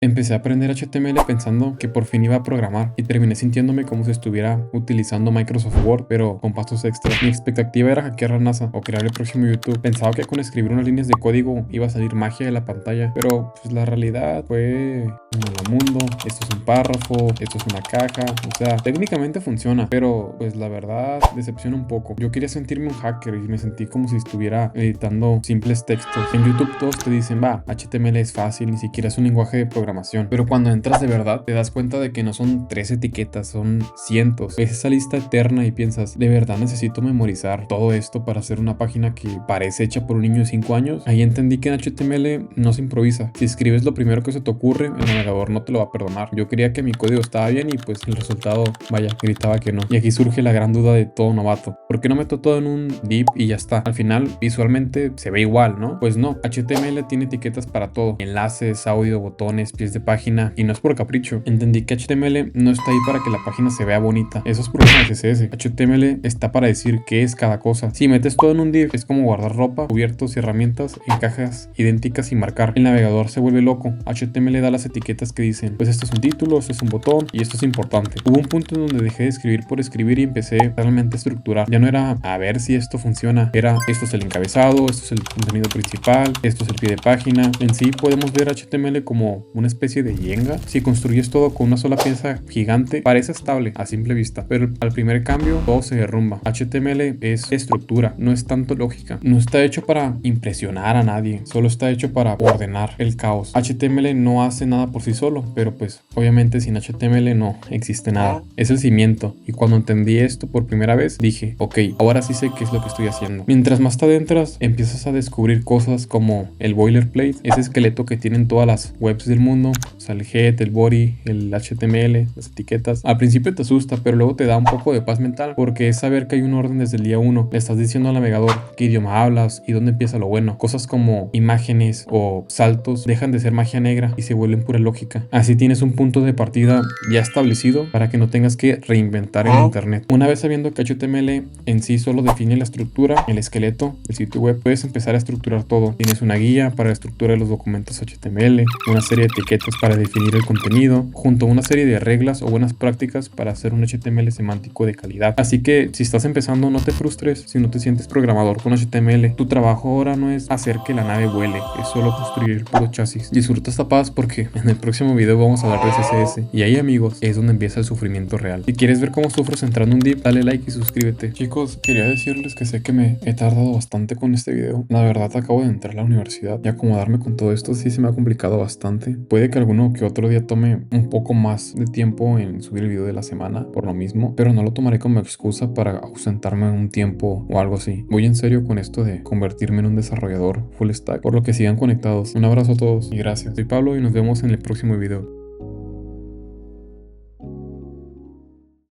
Empecé a aprender HTML pensando que por fin iba a programar y terminé sintiéndome como si estuviera utilizando Microsoft Word, pero con pasos extras. Mi expectativa era hackear la NASA o crear el próximo YouTube. Pensaba que con escribir unas líneas de código iba a salir magia de la pantalla, pero pues la realidad fue hola mundo, esto es un párrafo, esto es una caja. O sea, técnicamente funciona, pero pues la verdad decepciona un poco. Yo quería sentirme un hacker y me sentí como si estuviera editando simples textos. En YouTube todos te dicen, va, HTML es fácil, ni siquiera es un lenguaje de programación. Pero cuando entras de verdad, te das cuenta de que no son 3 etiquetas, son cientos. Ves esa lista eterna y piensas, ¿de verdad necesito memorizar todo esto para hacer una página que parece hecha por un niño de 5 años? Ahí entendí que en HTML no se improvisa. Si escribes lo primero que se te ocurre, el navegador no te lo va a perdonar. Yo creía que mi código estaba bien y pues el resultado, vaya, gritaba que no. Y aquí surge la gran duda de todo novato. ¿Por qué no meto todo en un div y ya está? Al final, visualmente se ve igual, ¿no? Pues no, HTML tiene etiquetas para todo. Enlaces, audio, botones, pies de página, y no es por capricho. Entendí que HTML no está ahí para que la página se vea bonita. Eso es problema de CSS. HTML está para decir qué es cada cosa. Si metes todo en un div, es como guardar ropa, cubiertos y herramientas en cajas idénticas y marcar. El navegador se vuelve loco. HTML da las etiquetas que dicen, pues esto es un título, esto es un botón y esto es importante. Hubo un punto en donde dejé de escribir por escribir y empecé realmente a estructurar. Ya no era a ver si esto funciona, era esto es el encabezado, esto es el contenido principal, esto es el pie de página. En sí podemos ver HTML como una especie de Jenga. Si construyes todo con una sola pieza gigante, parece estable a simple vista, pero al primer cambio todo se derrumba. HTML es estructura, no es tanto lógica. No está hecho para impresionar a nadie, solo está hecho para ordenar el caos. HTML no hace nada por sí solo, pero pues obviamente sin HTML no existe nada. Es el cimiento, y cuando entendí esto por primera vez dije, ok, ahora sí sé qué es lo que estoy haciendo. Mientras más te adentras, empiezas a descubrir cosas como el boilerplate, ese esqueleto que tienen todas las webs del mundo. O sea, el head, el body, el HTML, las etiquetas. Al principio te asusta, pero luego te da un poco de paz mental, porque es saber que hay un orden desde el día 1. Le estás diciendo al navegador qué idioma hablas y dónde empieza lo bueno. Cosas como imágenes o saltos dejan de ser magia negra y se vuelven pura lógica. Así tienes un punto de partida ya establecido para que no tengas que reinventar el internet. Una vez sabiendo que HTML en sí solo define la estructura, el esqueleto del sitio web, puedes empezar a estructurar todo. Tienes una guía para la estructura de los documentos HTML, una serie de etiquetas para definir el contenido, junto a una serie de reglas o buenas prácticas para hacer un HTML semántico de calidad. Así que si estás empezando, no te frustres si no te sientes programador con HTML. Tu trabajo ahora no es hacer que la nave vuele, es solo construir puro chasis. Disfruta esta paz porque en el próximo video vamos a hablar de CSS, y ahí, amigos, es donde empieza el sufrimiento real. Si quieres ver cómo sufro entrando un div, dale like y suscríbete. Chicos, quería decirles que sé que me he tardado bastante con este video. La verdad, acabo de entrar a la universidad y acomodarme con todo esto sí se me ha complicado bastante. Puede que alguno que otro día tome un poco más de tiempo en subir el video de la semana por lo mismo, pero no lo tomaré como excusa para ausentarme un tiempo o algo así. Voy en serio con esto de convertirme en un desarrollador full stack, por lo que sigan conectados. Un abrazo a todos y gracias. Soy Pablo y nos vemos en el próximo video.